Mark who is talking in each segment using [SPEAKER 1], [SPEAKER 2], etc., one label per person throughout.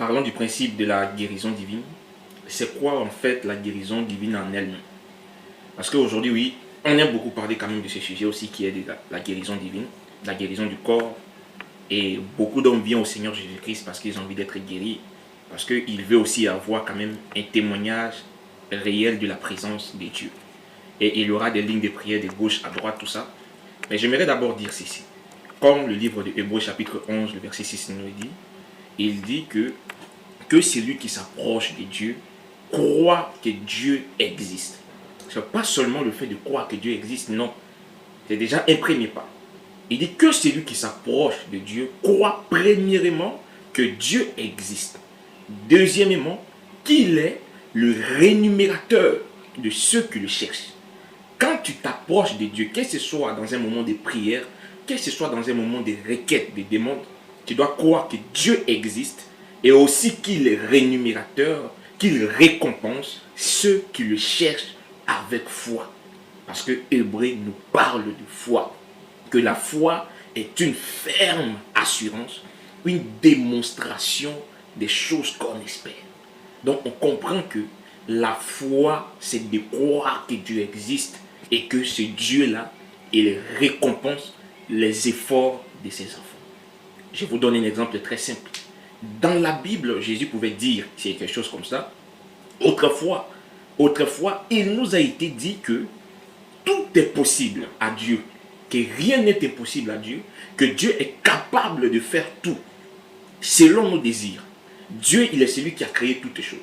[SPEAKER 1] parlons du principe de la guérison divine. C'est quoi en fait la guérison divine en elle-même? Parce qu'aujourd'hui, oui, on aime beaucoup parler quand même de ce sujet aussi qui est de la guérison divine, la guérison du corps. Et beaucoup d'hommes viennent au Seigneur Jésus-Christ parce qu'ils ont envie d'être guéris, parce qu'ils veulent aussi avoir quand même un témoignage réel de la présence de Dieu. Et il y aura des lignes de prière de gauche à droite, tout ça. Mais j'aimerais d'abord dire ceci. Comme le livre de Hébreux chapitre 11, le verset 6 nous le dit, il dit que celui qui s'approche de Dieu croit que Dieu existe. Ce n'est pas seulement le fait de croire que Dieu existe, non. C'est déjà un premier pas. Il dit que celui qui s'approche de Dieu croit premièrement que Dieu existe. Deuxièmement, qu'il est le rémunérateur de ceux qui le cherchent. Quand tu t'approches de Dieu, que ce soit dans un moment de prière, que ce soit dans un moment de requête, de demande, tu dois croire que Dieu existe et aussi qu'il est rémunérateur, qu'il récompense ceux qui le cherchent avec foi. Parce que Hébreux nous parle de foi. Que la foi est une ferme assurance, une démonstration des choses qu'on espère. Donc on comprend que la foi, c'est de croire que Dieu existe et que ce Dieu-là, il récompense les efforts de ses enfants. Je vous donne un exemple très simple. Dans la Bible, Jésus pouvait dire, c'est quelque chose comme ça, autrefois, il nous a été dit que tout est possible à Dieu, que rien n'est impossible à Dieu, que Dieu est capable de faire tout selon nos désirs. Dieu, il est celui qui a créé toutes choses.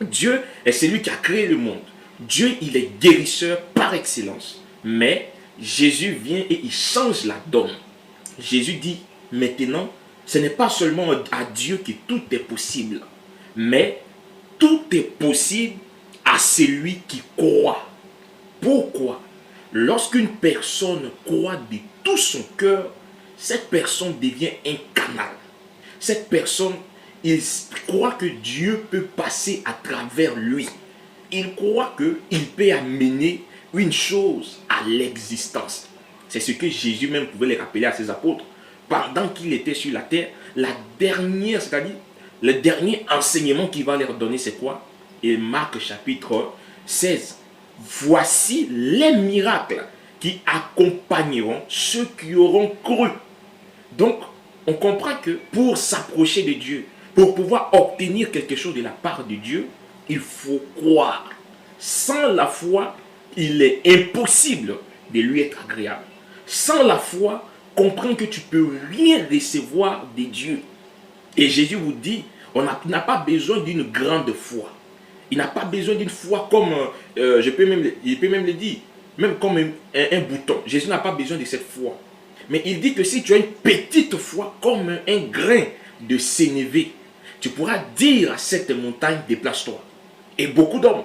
[SPEAKER 1] Dieu est celui qui a créé le monde. Dieu, il est guérisseur par excellence. Mais Jésus vient et il change la donne. Jésus dit, maintenant, ce n'est pas seulement à Dieu que tout est possible, mais tout est possible à celui qui croit. Pourquoi? Lorsqu'une personne croit de tout son cœur, cette personne devient un canal. Cette personne, il croit que Dieu peut passer à travers lui. Il croit qu'il peut amener une chose à l'existence. C'est ce que Jésus même pouvait les rappeler à ses apôtres. Pendant qu'il était sur la terre, c'est-à-dire le dernier enseignement qu'il va leur donner, c'est quoi? Et Marc chapitre 16. Voici les miracles qui accompagneront ceux qui auront cru. Donc, on comprend que pour s'approcher de Dieu, pour pouvoir obtenir quelque chose de la part de Dieu, il faut croire. Sans la foi, il est impossible de lui être agréable. Sans la foi, comprends que tu ne peux rien recevoir de Dieu. Et Jésus vous dit, on n'a pas besoin d'une grande foi. Il n'a pas besoin d'une foi comme, il peut même le dire, même comme un bouton. Jésus n'a pas besoin de cette foi. Mais il dit que si tu as une petite foi comme un grain de sénévé, tu pourras dire à cette montagne, déplace-toi. Et beaucoup d'hommes,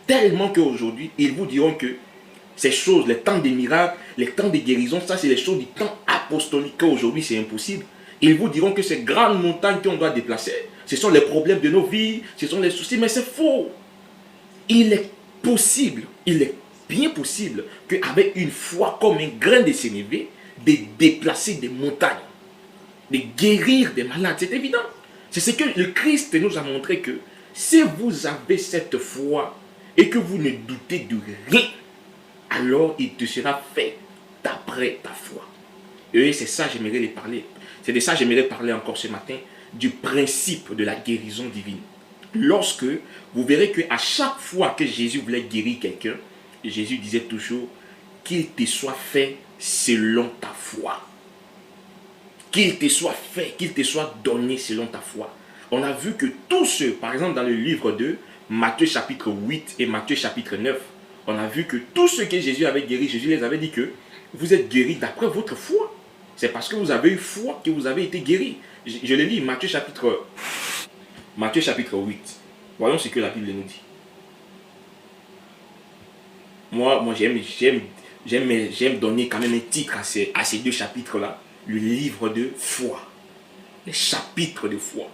[SPEAKER 1] tellement qu'aujourd'hui, ils vous diront que ces choses, les temps des miracles, les temps de guérison, ça c'est les choses du temps apostolique qu'aujourd'hui c'est impossible. Ils vous diront que ces grandes montagnes qu'on doit déplacer, ce sont les problèmes de nos vies, ce sont les soucis, mais c'est faux. Il est possible, il est bien possible qu'avec une foi comme un grain de sénévé, de déplacer des montagnes, de guérir des malades, c'est évident. C'est ce que le Christ nous a montré que si vous avez cette foi et que vous ne doutez de rien, alors il te sera fait d'après ta foi. Et c'est ça j'aimerais les parler. C'est de ça j'aimerais parler encore ce matin, du principe de la guérison divine. Lorsque vous verrez qu'à chaque fois que Jésus voulait guérir quelqu'un, Jésus disait toujours qu'il te soit fait selon ta foi. Qu'il te soit fait, qu'il te soit donné selon ta foi. On a vu que tous ceux, par exemple dans le livre de Matthieu chapitre 8 et Matthieu chapitre 9, on a vu que tous ceux que Jésus avait guéris, Jésus les avait dit que vous êtes guéris d'après votre foi. C'est parce que vous avez eu foi que vous avez été guéris. Je le lis, Matthieu chapitre 8. Voyons ce que la Bible nous dit. Moi j'aime donner quand même un titre à ces deux chapitres-là. Le livre de foi. Les chapitres de foi.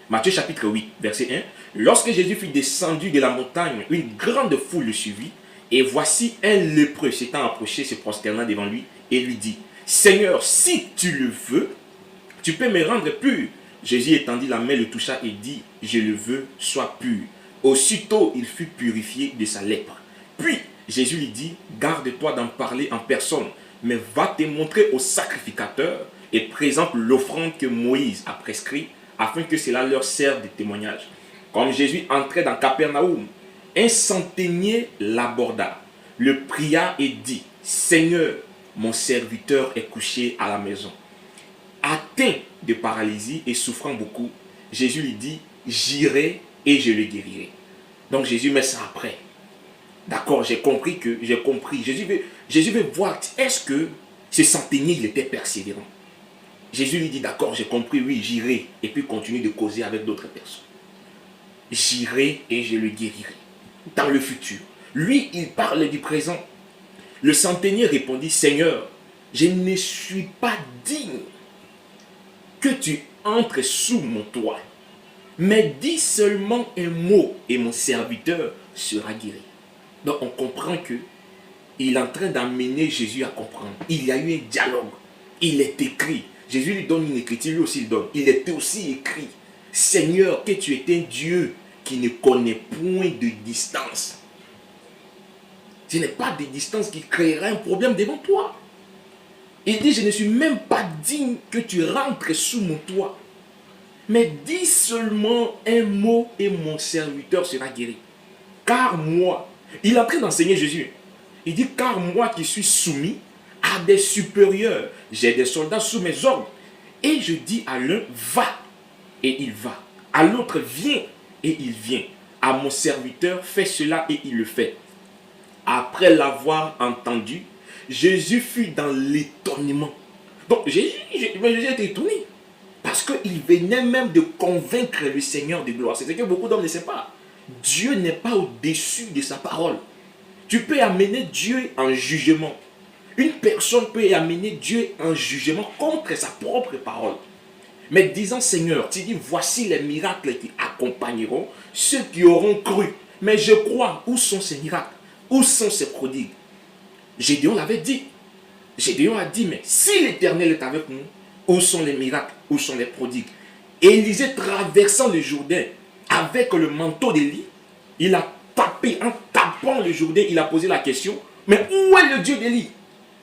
[SPEAKER 1] Matthieu chapitre 8, verset 1. Lorsque Jésus fut descendu de la montagne, une grande foule le suivit. Et voici un lépreux s'étant approché, se prosternant devant lui, et lui dit, Seigneur, si tu le veux, tu peux me rendre pur. Jésus étendit la main, le toucha et dit, je le veux, sois pur. Aussitôt, il fut purifié de sa lèpre. Puis, Jésus lui dit, garde-toi d'en parler en personne, mais va te montrer au sacrificateur et présente l'offrande que Moïse a prescrite, afin que cela leur serve de témoignage. Comme Jésus entrait dans Capernaum, un centenier l'aborda, le pria et dit, Seigneur, mon serviteur est couché à la maison, atteint de paralysie et souffrant beaucoup. Jésus lui dit, j'irai et je le guérirai. Donc Jésus met ça après. D'accord, j'ai compris. Jésus veut voir, est-ce que ce centenier, il était persévérant. Jésus lui dit, d'accord, j'ai compris, oui, j'irai. Et puis continue de causer avec d'autres personnes. J'irai et je le guérirai. Dans le futur. Lui, il parle du présent. Le centenier répondit, Seigneur, je ne suis pas digne que tu entres sous mon toit. Mais dis seulement un mot et mon serviteur sera guéri. Donc on comprend que il est en train d'amener Jésus à comprendre. Il y a eu un dialogue. Il est écrit. Jésus lui donne une écriture, lui aussi il donne. Il était aussi écrit. Seigneur, que tu es un Dieu qui ne connaît point de distance. Ce n'est pas de distance qui créera un problème devant toi. Il dit, je ne suis même pas digne que tu rentres sous mon toit. Mais dis seulement un mot et mon serviteur sera guéri. Car moi, il est en train d'enseigner Jésus. Il dit, car moi qui suis soumis à des supérieurs, j'ai des soldats sous mes ordres. Et je dis à l'un, va, et il va. À l'autre, viens, et il vient. À mon serviteur, fais cela, et il le fait. Après l'avoir entendu, Jésus fut dans l'étonnement. Donc Jésus était étonné. Parce qu'il venait même de convaincre le Seigneur de gloire. C'est ce que beaucoup d'hommes ne savent pas. Dieu n'est pas au-dessus de sa parole. Tu peux amener Dieu en jugement. Une personne peut amener Dieu en jugement contre sa propre parole. Mais disant, Seigneur, tu dis, voici les miracles qui accompagneront ceux qui auront cru. Mais je crois, où sont ces miracles? Où sont ces prodigues? Gédéon l'avait dit. Gédéon a dit, mais si l'Éternel est avec nous, où sont les miracles? Où sont les prodigues? Élisée, traversant le Jourdain avec le manteau d'Élie, il a tapé, en tapant le Jourdain, il a posé la question, mais où est le Dieu d'Élie?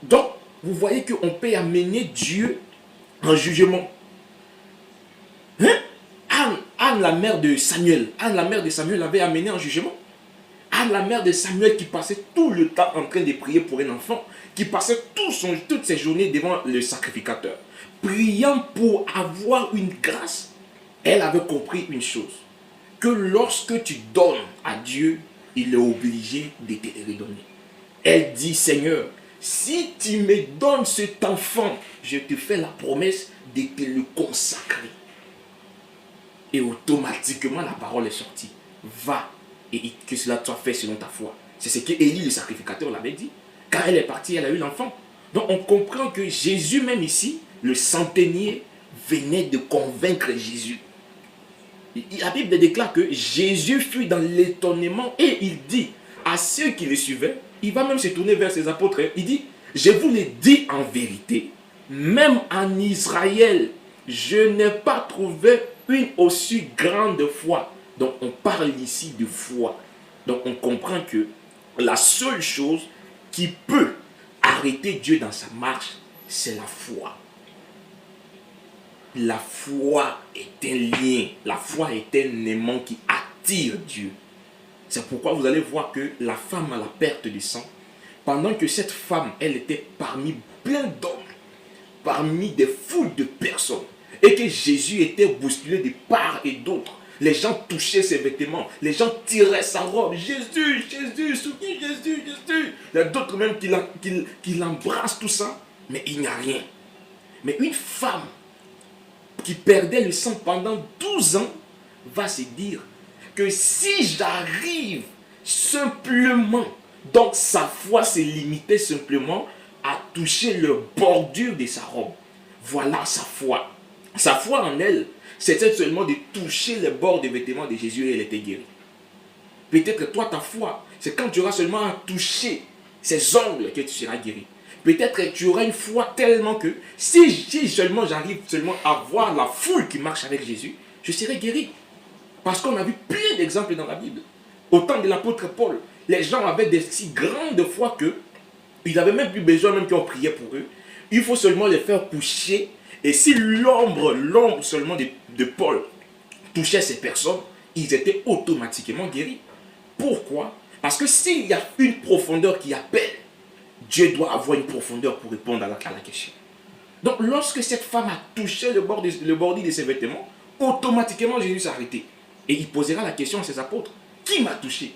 [SPEAKER 1] Donc, vous voyez qu'on peut amener Dieu en jugement. Hein? Anne, la mère de Samuel, l'avait amené en jugement. Anne, la mère de Samuel, qui passait tout le temps en train de prier pour un enfant, qui passait toutes ses journées devant le sacrificateur, priant pour avoir une grâce, elle avait compris une chose, que lorsque tu donnes à Dieu, il est obligé de te le redonner. Elle dit, Seigneur, si tu me donnes cet enfant, je te fais la promesse de te le consacrer. Et automatiquement, la parole est sortie. Va et que cela soit fait selon ta foi. C'est ce que Élie, le sacrificateur, l'avait dit. Quand elle est partie, elle a eu l'enfant. Donc on comprend que Jésus, même ici, le centenier, venait de convaincre Jésus. La Bible déclare que Jésus fut dans l'étonnement et il dit à ceux qui le suivaient, il va même se tourner vers ses apôtres, il dit, je vous le dis en vérité, même en Israël, je n'ai pas trouvé une aussi grande foi. Donc on parle ici de foi. Donc on comprend que la seule chose qui peut arrêter Dieu dans sa marche, c'est la foi. La foi est un lien. La foi est un aimant qui attire Dieu. C'est pourquoi vous allez voir que la femme à la perte de sang, pendant que cette femme, elle était parmi plein d'hommes, parmi des foules de personnes, et que Jésus était bousculé de part et d'autre. Les gens touchaient ses vêtements, les gens tiraient sa robe. Jésus, Jésus, souviens Jésus, Jésus. Il y a d'autres même qui l'embrassent, tout ça, mais il n'y a rien. Mais une femme qui perdait le sang pendant 12 ans va se dire que si j'arrive simplement, donc sa foi se limitait simplement à toucher le bordure de sa robe. Voilà sa foi. Sa foi en elle, c'était seulement de toucher les bords des vêtements de Jésus et elle était guérie. Peut-être toi, ta foi, c'est quand tu auras seulement à toucher ses ongles que tu seras guéri. Peut-être que tu auras une foi tellement que si seulement j'arrive seulement à voir la foule qui marche avec Jésus, je serai guéri. Parce qu'on a vu plein d'exemples dans la Bible. Au temps de l'apôtre Paul, les gens avaient de si grandes foi que ils n'avaient même plus besoin même qu'on priait pour eux. Il faut seulement les faire toucher. Et si l'ombre seulement de Paul touchait ces personnes, ils étaient automatiquement guéris. Pourquoi? Parce que s'il y a une profondeur qui appelle, Dieu doit avoir une profondeur pour répondre à la question. Donc lorsque cette femme a touché le bordure de ses vêtements, automatiquement Jésus s'est arrêté. Et il posera la question à ses apôtres. Qui m'a touché?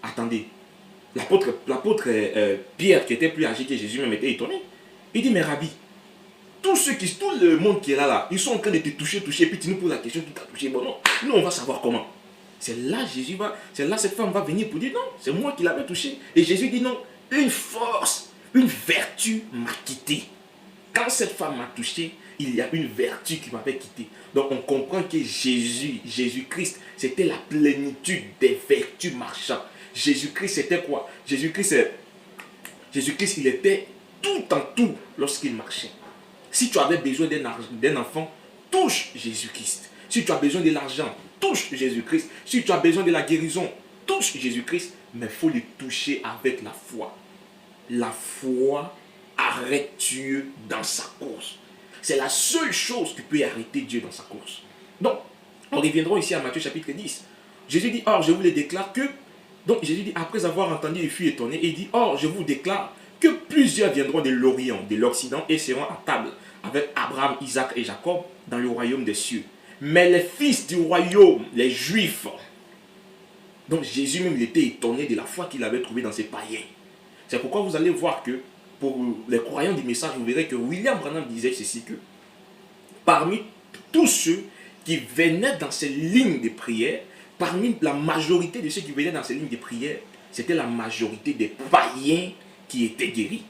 [SPEAKER 1] Attendez. L'apôtre Pierre, qui était plus âgé que Jésus, même était étonné. Il dit, mais Rabbi, tout le monde qui est là, ils sont en train de te toucher, et puis tu nous poses la question qui t'a touché. Bon, non, nous on va savoir comment. C'est là cette femme va venir pour dire, non, c'est moi qui l'avais touché. Et Jésus dit, non, une force, une vertu m'a quitté. Quand cette femme m'a touché, il y a une vertu qui m'avait quitté. Donc on comprend que Jésus-Christ, c'était la plénitude des vertus marchandes. Jésus-Christ, c'était quoi? Jésus-Christ, il était tout en tout lorsqu'il marchait. Si tu avais besoin d'un enfant, touche Jésus-Christ. Si tu as besoin de l'argent, touche Jésus-Christ. Si tu as besoin de la guérison, touche Jésus-Christ. Mais il faut le toucher avec la foi. La foi arrête Dieu dans sa course. C'est la seule chose qui peut arrêter Dieu dans sa course. Donc, on reviendra ici à Matthieu chapitre 10. Jésus dit, or je vous le déclare que... Donc Jésus dit, après avoir entendu, il fut étonné et dit, or je vous déclare que plusieurs viendront de l'Orient, de l'Occident et seront à table avec Abraham, Isaac et Jacob dans le royaume des cieux. Mais les fils du royaume, les Juifs... Donc Jésus même il était étonné de la foi qu'il avait trouvée dans ces païens. C'est pourquoi vous allez voir que pour les croyants du message, vous verrez que William Branham disait ceci, que parmi tous ceux qui venaient dans ces lignes de prière, parmi la majorité de ceux qui venaient dans ces lignes de prière, c'était la majorité des païens qui étaient guéris.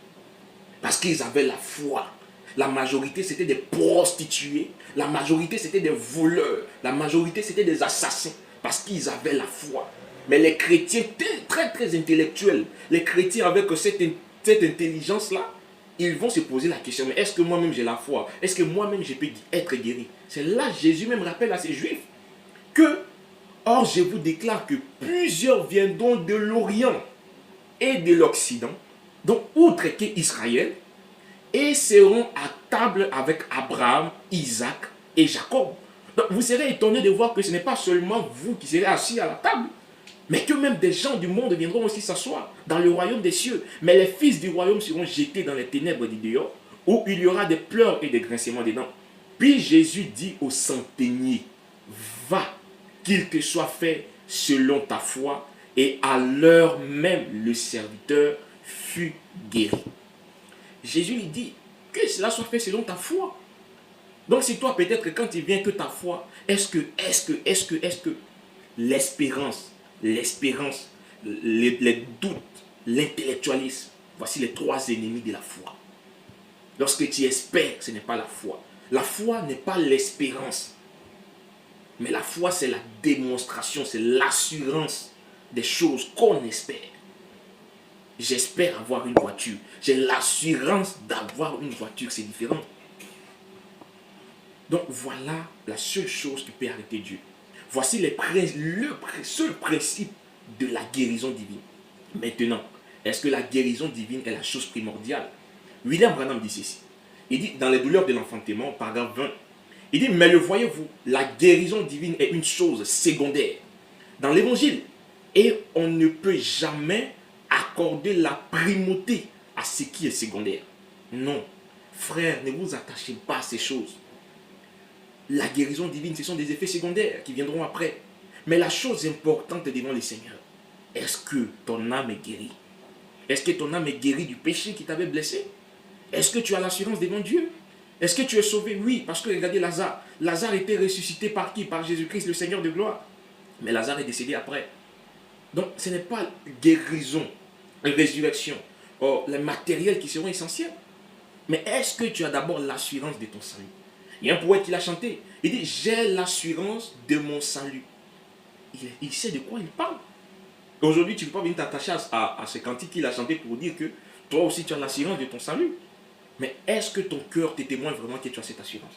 [SPEAKER 1] Parce qu'ils avaient la foi. La majorité, c'était des prostituées. La majorité, c'était des voleurs. La majorité, c'était des assassins. Parce qu'ils avaient la foi. Mais les chrétiens, très très intellectuels, les chrétiens avec cette intelligence-là, ils vont se poser la question, mais est-ce que moi-même j'ai la foi? Est-ce que moi-même je peux être guéri? C'est là Jésus même rappelle à ces Juifs que, or je vous déclare que plusieurs viendront de l'Orient et de l'Occident, donc outre qu'Israël, et seront à table avec Abraham, Isaac et Jacob. Donc vous serez étonnés de voir que ce n'est pas seulement vous qui serez assis à la table, mais que même des gens du monde viendront aussi s'asseoir dans le royaume des cieux. Mais les fils du royaume seront jetés dans les ténèbres du dehors, où il y aura des pleurs et des grincements des dents. Puis Jésus dit au centenier, va, qu'il te soit fait selon ta foi. Et à l'heure même, le serviteur fut guéri. Jésus lui dit, que cela soit fait selon ta foi. Donc c'est toi peut-être que quand il vient que ta foi, est-ce que l'espérance, les doutes, l'intellectualisme, voici les trois ennemis de la foi. Lorsque tu espères, ce n'est pas la foi. La foi n'est pas l'espérance. Mais la foi, c'est la démonstration, c'est l'assurance des choses qu'on espère. J'espère avoir une voiture. J'ai l'assurance d'avoir une voiture, c'est différent. Donc voilà la seule chose qui peut arrêter Dieu. Voici le seul principe de la guérison divine. Maintenant, est-ce que la guérison divine est la chose primordiale? William Branham dit ceci. Il dit dans les douleurs de l'enfantement, paragraphe 20, il dit, mais le voyez-vous, la guérison divine est une chose secondaire dans l'évangile. Et on ne peut jamais accorder la primauté à ce qui est secondaire. Non, frère, ne vous attachez pas à ces choses. La guérison divine, ce sont des effets secondaires qui viendront après. Mais la chose importante devant le Seigneur, est-ce que ton âme est guérie? Est-ce que ton âme est guérie du péché qui t'avait blessé? Est-ce que tu as l'assurance devant Dieu? Est-ce que tu es sauvé? Oui, parce que regardez Lazare. Lazare était ressuscité par qui? Par Jésus-Christ, le Seigneur de gloire. Mais Lazare est décédé après. Donc, ce n'est pas guérison, résurrection, les matériels qui seront essentiels. Mais est-ce que tu as d'abord l'assurance de ton salut? Il y a un poète qui l'a chanté. Il dit, j'ai l'assurance de mon salut. Il sait de quoi il parle. Aujourd'hui, tu ne peux pas venir t'attacher à ce cantique qu'il a chanté pour dire que Toi aussi, tu as l'assurance de ton salut. Mais est-ce que ton cœur te témoigne vraiment que tu as cette assurance?